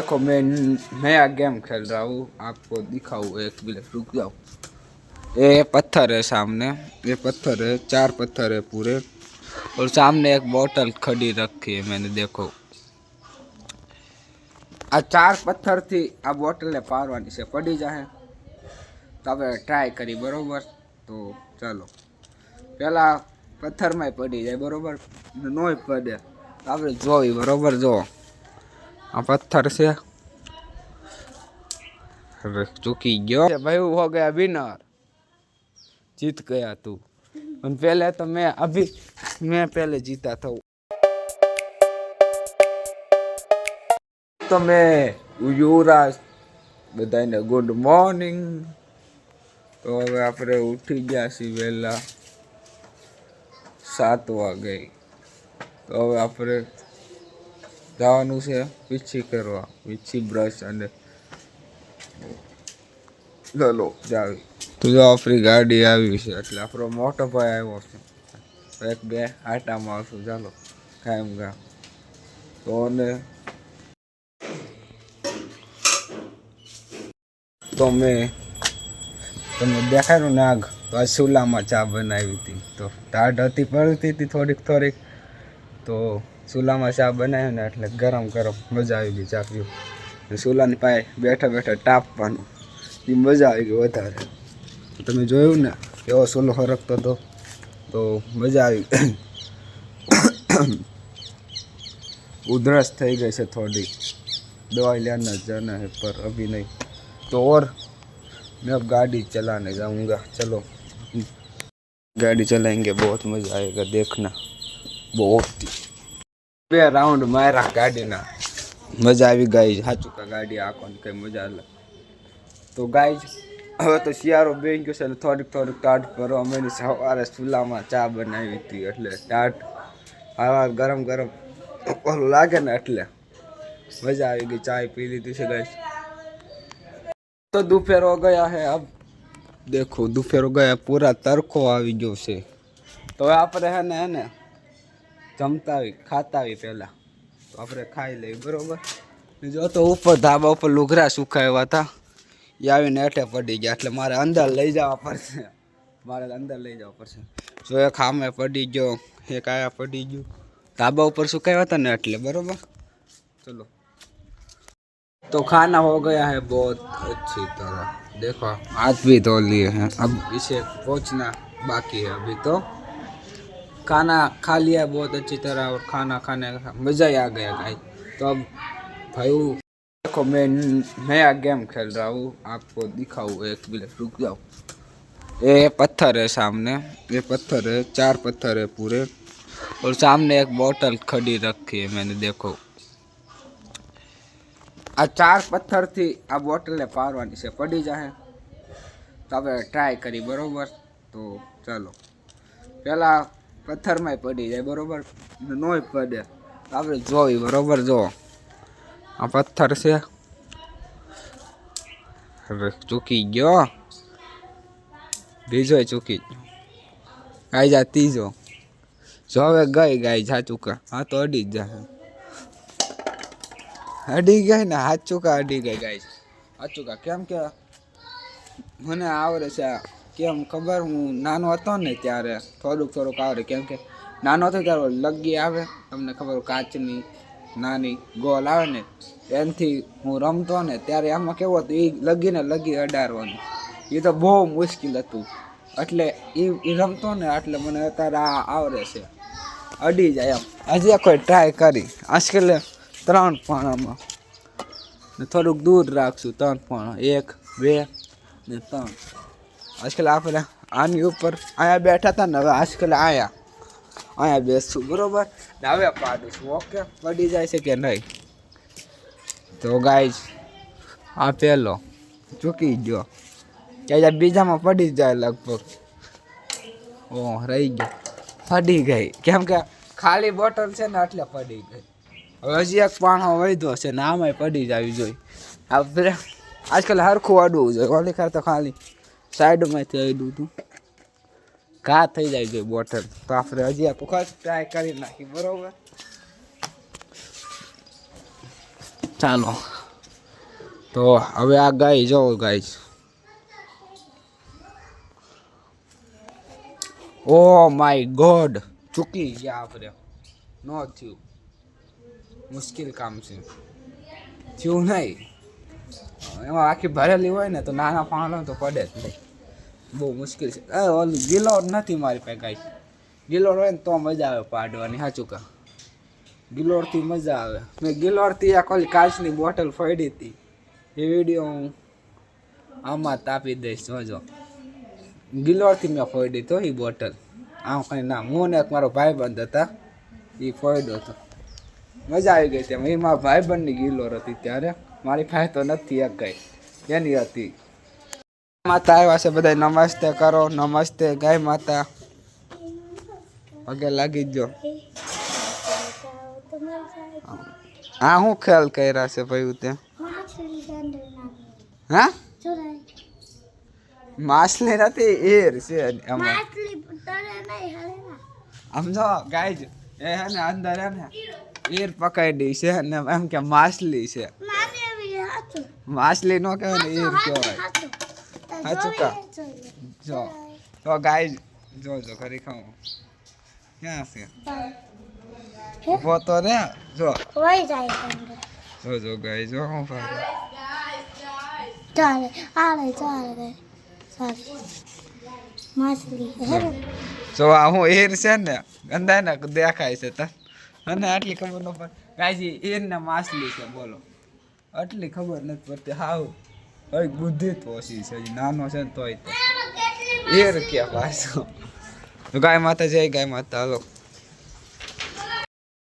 देखो मैं नया गेम खेल रहा हूँ, आपको दिखाऊँ। एक मिनट रुक जाओ। ये पत्थर है सामने, ये पत्थर है, 4 पत्थर है पूरे, और सामने एक बोतल खड़ी रखी है मैंने। देखो आ 4 पत्थर थी आ बोतल ने पारवानी से पड़ी जाए तो आप ट्राय करी बरोबर। तो चलो पेला पत्थर में पड़ी जाए बरोबर, नो पड़े तो आप जो बरोबर। जो आ पत्थर से चूकी गयो भाई, हो गया विनर, जीत गया तू। पहले तो मैं पहले जीता था। तो मैं युवराज बधाने गुड मॉर्निंग। तो હવે આપણે ઉઠી ગયા છીએ વહેલા 7 વાગે। તો હવે આપણે જવાનું છે પીછી કરવા, પીછી બ્રશ અને લો જાવી। તો જો આપણી ગાડી આવી છે એટલે આપણો મોટો ભાઈ આવ્યો છે। એક બે આટામાં આવશું, ચાલો કાયમ ગા। તો ને તો મેં તમને દેખાડું ને આગ, તો આ ચૂલામાં ચા બનાવી હતી। તો ટાઢ હતી પડતી હતી થોડીક, તો ચૂલામાં ચા બનાવી ને એટલે ગરમ મજા આવી ગઈ ચા પીવું। ચૂલાની પાસે બેઠા ટાપવાનું, એ મજા આવી ગઈ વધારે। તમે જોયું ને એવો ચૂલો હરકતો હતો, તો મજા આવી ગઈ। उधरस થઈ ગઈ છે થોડી, दवाई लेना जाना है पर अभी नहीं। तो और मैं अब गाड़ी चलाने जाऊंगा। चलो गाड़ी चलाएंगे, बहुत मजा आएगा देखना। बहुत बे राउंड मारा गाड़ी ना, मजा આવી ગઈ। સાચું કા ગાડી આકોને કઈ મજા આલે। તો ગાઈઝ હવે તો શિયાળો બેસી ગયો છે એટલે થોડીક ટાઢ ભરવા માંડી। સવારે ચૂલામાં ચા બનાવી હતી એટલે ટાઢ હવા ગરમ ઓલું લાગે ને એટલે मजा आई गई। चाय पी ली थी गाइस। तो दोपहर हो गया है, अब देखो दोपहर हो गया, पूरा तड़को આવી ગયો છે। તો આપણે है ने જમતા ખાતા પહેલા તો આપણે ખાઈ લઈ બરોબર। જો તો ઉપર ધાબા ઉપર લુગરા સુકાવ્યા હતા, એ આવીને હેઠે પડી ગયા એટલે મારે અંદર લઈ જવા પડશે। જો એક ખામે પડી ગયો, એક આયા પડી ગયું, ધાબા ઉપર સુકાવ્યા હતા ને એટલે બરોબર। चलो तो खाना हो गया है बहुत अच्छी तरह, देखो हाथ भी धो लिए हैं। अब इसे पहुंचना बाकी है। अभी तो खाना खा लिया बहुत अच्छी तरह, और खाना खाने का मज़ा ही आ गया गाइस। तो अब भाई देखो मैं नया गेम खेल रहा हूँ, आपको दिखाऊँ। एक मिनट रुक जाओ। ये पत्थर है सामने, ये पत्थर है, 4 पत्थर है पूरे, और सामने एक बोतल खड़ी रखी है मैंने। देखो आ 4 पत्थर थी आ बोतल ने पारवानी से पड़ी जाए तो आप ट्राय करी बरोबर। तो चलो पेला पत्थर में पड़ी जाए बरोबर, नो पड़े तो आप जो बरोबर। जो आ पत्थर से चूकी गयो, बीजो चूकी आई जा तीजो। जो હવે ગઈ સાચું કા હા તો અડી જ જાય, અડી ગઈ ને સાચું કા અડી ગઈ ગાઈસ। સાચું કા કેમ કે મને આવડે છે, કેમ ખબર હું નાનો હતો ને ત્યારે થોડુંક આવડે, કેમ કે નાનો હતો ત્યારે લગી આવે, તમને ખબર કાચની નાની ગોલ આવે ને એનાથી હું રમતો ને ત્યારે આમાં કેવું હતું, એ લગી અડાડવાનું એ તો બહુ મુશ્કેલ હતું। એટલે એ રમતો ને એટલે મને અત્યારે આ આવડે છે, અડી જાય એમ। હજી કોઈ ટ્રાય કરી આજકાલ 3 પાણામાં ને થોડુંક દૂર રાખશું। 3 પાણા 1 2 ને 3 આજકાલ આપણે આની ઉપર અહીંયા બેઠા હતા ને, હવે આજકાલ અહીંયા બેસશું બરોબર ને હવે પાડીશું। ઓકે પડી જાય છે કે નહીં। તો ગાઈઝ આ પહેલો ચૂકી ગયો, ત્યાં બીજામાં પડી જાય લગભગ। ઓ રહી ગયો, પડી ગઈ, કેમ કે ખાલી બોટલ છે ને એટલે પડી ગઈ। હવે હજી એક પાણો વધ્યો છે ને આમાંય પડી જવી જોઈએ। આપણે આજકાલ હરખું અડવું જોઈએ, ઓલી ખર તો ખાલી સાઈડમાંથી અડવું હતું, ઘા થઈ જાય જોઈએ બોટલ। તો આપણે હજી એક વખત ટ્રાય કરી નાખી બરોબર। ચાલો તો હવે આ ગાય જો ગાઈસ, ઓ માય ગોડ, ચૂકી ગયા આપણે, નો થયું, મુશ્કેલ કામ છે, થયું નહીં. એમાં આખી ભરેલી હોય ને તો નાના પાણા તો પડે જ નહીં, બહુ મુશ્કેલ છે. ઓલું ગિલોર નથી મારી પાસે ગાઈસ, ગિલોર હોય ને તો મજા આવે પાડવાની, સાચું કા, ગિલોરથી મજા આવે. મેં ગિલોરથી આ કોલી કાચની બોટલ ફોડી હતી, એ વિડીયો હું આમાં તાપી દઈશ, જોજો. ગિલોરથી મેં ફોડી તો એ બોટલ, આમ કંઈ ના, હું ને એક મારો ભાઈબંધ હતા, એ ફોડ્યો હતો, મજા આવી ગઈ તેમ. એ મારા ભાઈબંધની ગિલોર હતી ત્યારે, મારી પાસે તો નથી એક ગાય, એની હતી. માતા આવ્યા છે, બધા નમસ્તે કરો, નમસ્તે ગાય માતા, પગે લાગી જ જો. હા હું ખ્યાલ કર્યા છે ભાઈ તે, હા માછલી નથી, એર છે એમાં. સમજો ગાય એ હે ને અંદર હે ને એર પકડી છે ને એમ કે માછલી છે, માછલી નો કહેવાય ને એર કહેવાય, સાચું કા. જો તો ગાય જોજો ખરી ખાવું ક્યાં છે, ઉભો તો રે, જો જોજો ગાય જો હું ફાવે. જો આ હું એર છે ને ગંદા ને દેખાય છે તને, અને આટલી ખબર ન પડે ગાયજી એર ને માછલી છે, બોલો આટલી ખબર નથી પડતી. હાવ હવે બુદ્ધિ તો ઓછી છે, નાનો છે ને તોય તો એર કે પાછો. ગાય માતા જય ગાય માતા. હાલો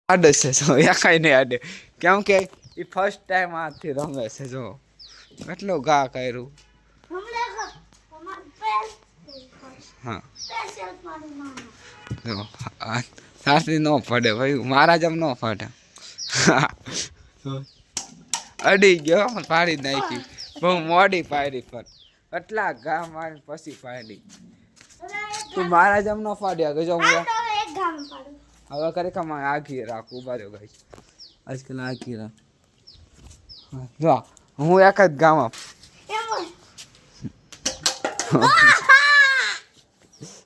આડે છે, જો એકાઈ નહીં આડે, કેમ કે એ ફર્સ્ટ ટાઈમ આથી રમે છે. જો કેટલું ઘા કર્યું. હા જો સાસરી ન ફાડે ભાઈ, મારા જેમ ન ફાડે. અડી ગયો પાડી નાખી, બહુ મોડી પાડી, પણ એટલા ઘા મારી પછી પાડી. તું મારા જેમ ન ફાડ્યા કે જો હું હવે ખરેખર આઘી રાખું, ઉભા રહ્યો ગાઈસ, આજકાલ આઘી રાખ. જો હું એક જ ગામમાં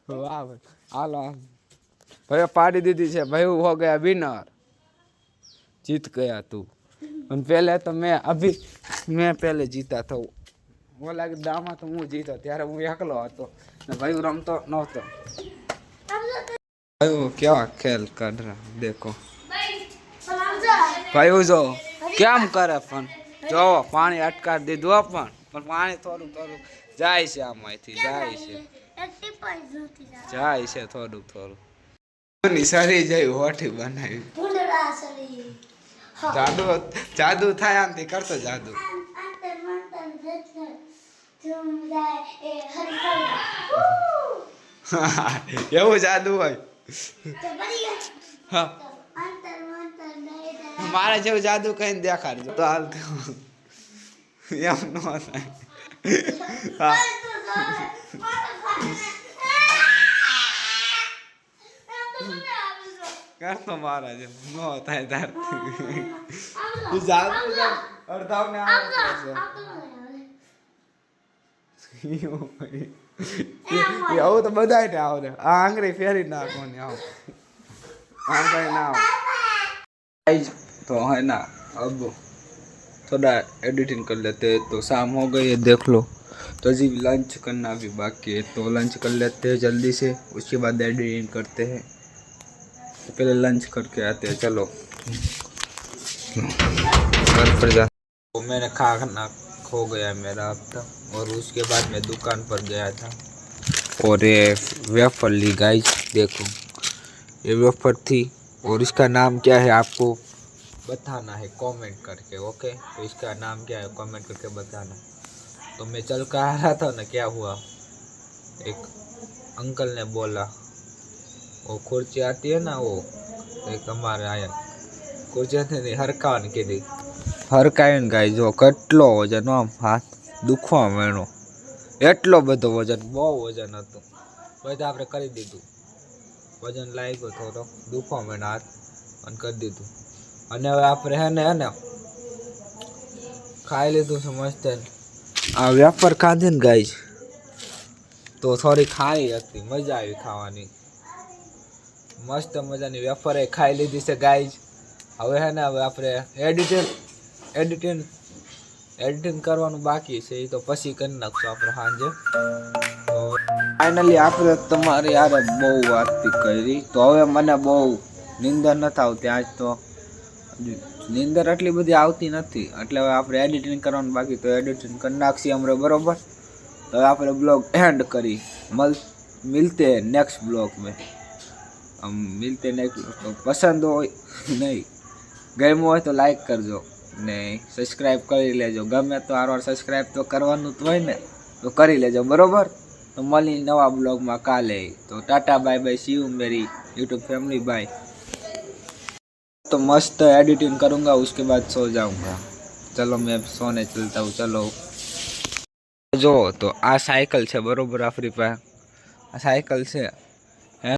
વાહ ભાઈ, હાલો ભાઈ પાડી દીધી છે ભાઈ, હો ગયા વિનર, જીત ગયા તું. અને પહેલે તો મેં પહેલે જીતા થવું, ઓલા દામાં તો હું જીતો, ત્યારે હું એકલો હતો ને ભાઈ રમતો નહોતો. ભાઈ કેવા ખેલ કાઢ રહા દેખો ભાઈ, જો કેમ કરે પણ, જો પાણી અટકાવી દીધું પણ પાણી થોડુંક જાય છે, આમાંથી જાય છે થોડુંક. સરી જાય હોઠી બનાવી, જાદુ થાય આમથી કરતો જાદુ. એવું જાદુ હોય, મારે જેવું જાદુ કઈ દેખાડજો તો હાલ, એમ ન થાય. કરતો મારા જેમ ન થાય તારથી, જાદુ અડધાવને આવું તો બધા ને આવડે, આ આંગળી ફેરી નાખવાની, આવું આમ કઈ ના આવે તો है ना. अब थोड़ा एडिटिंग कर लेते हैं, तो शाम हो गई है देख लो, तो जी लंच करना भी बाकी है, तो लंच कर लेते हैं जल्दी से, उसके बाद एडिटिंग करते हैं. तो पहले लंच करके आते हैं, चलो घर पर जा. तो मैंने खाना खो गया मेरा अब तक, और उसके बाद मैं दुकान पर गया था और ये वेफर ली गाइस, देखो ये वेफर थी, और इसका नाम क्या है आपको बताना है कमेंट करके, ओके. तो इसका नाम क्या है कमेंट करके बताना. तो मैं चल कर आ रहा था ना, क्या हुआ, एक अंकल ने बोला वो खुर्ची आती है ना, वो एक हमारे आया खुर्ची आती नहीं, हरकावन કીધી, હરકાવીને ગાય જો કેટલો વજન, આમ હાથ દુખવા માંડ્યો, એટલો બધો વજન, બહુ વજન હતું. પછી આપણે કરી દીધું, વજન લાગ્યો થોડો, દુખવા માંડ્યો હાથ, અને કરી દીધું. અને હવે આપણે હે ને ખાઈ લીધું છે મસ્ત. આ વેફર ખાધી ને ગાઈસ તો થોડી ખાઈ હતી, મજા આવી ખાવાની. મસ્ત મજાની વેફર ખાઈ લીધી છે ગાઈસ. હવે હે ને હવે આપણે એડિટિંગ કરવાનું બાકી છે, એ તો પછી કરી નાખશું આપણે સાંજે. તો ફાઇનલી આપણે તમારી યાર બહુ વાતથી કરી, તો હવે મને બહુ નીંદર નથી આવતી આજ. તો નીંદર એટલી બધી આવતી નથી, એટલે હવે આપણે એડિટિંગ કરવાનું બાકી, તો એડિટિંગ કરી નાખીએ હમણાં, બરોબર. તો હવે આપણે બ્લોગ એન્ડ કરી, મિલતે નેક્સ્ટ બ્લોગ में. મિલતે નેક્સ્ટ. પસંદ હોય નહીં, ગમ્યું હોય તો લાઈક કરજો ને સબસ્ક્રાઈબ કરી લેજો. ગમે તો આરવાર સબસ્ક્રાઈબ તો કરવાનું જ હોય ને, તો કરી લેજો, બરોબર. तो मली नवा ब्लॉग में काले. तो tata bye bye, see you मेरी यूट्यूब फैमिली बाय. तो मस्त एडिटिंग करूँगा, उसके बाद सो जाऊँगा. चलो मैं सोने चलता हूँ. चलो जो तो आ साइकिल है बरोबर, अपनी पास आ साइकिल है.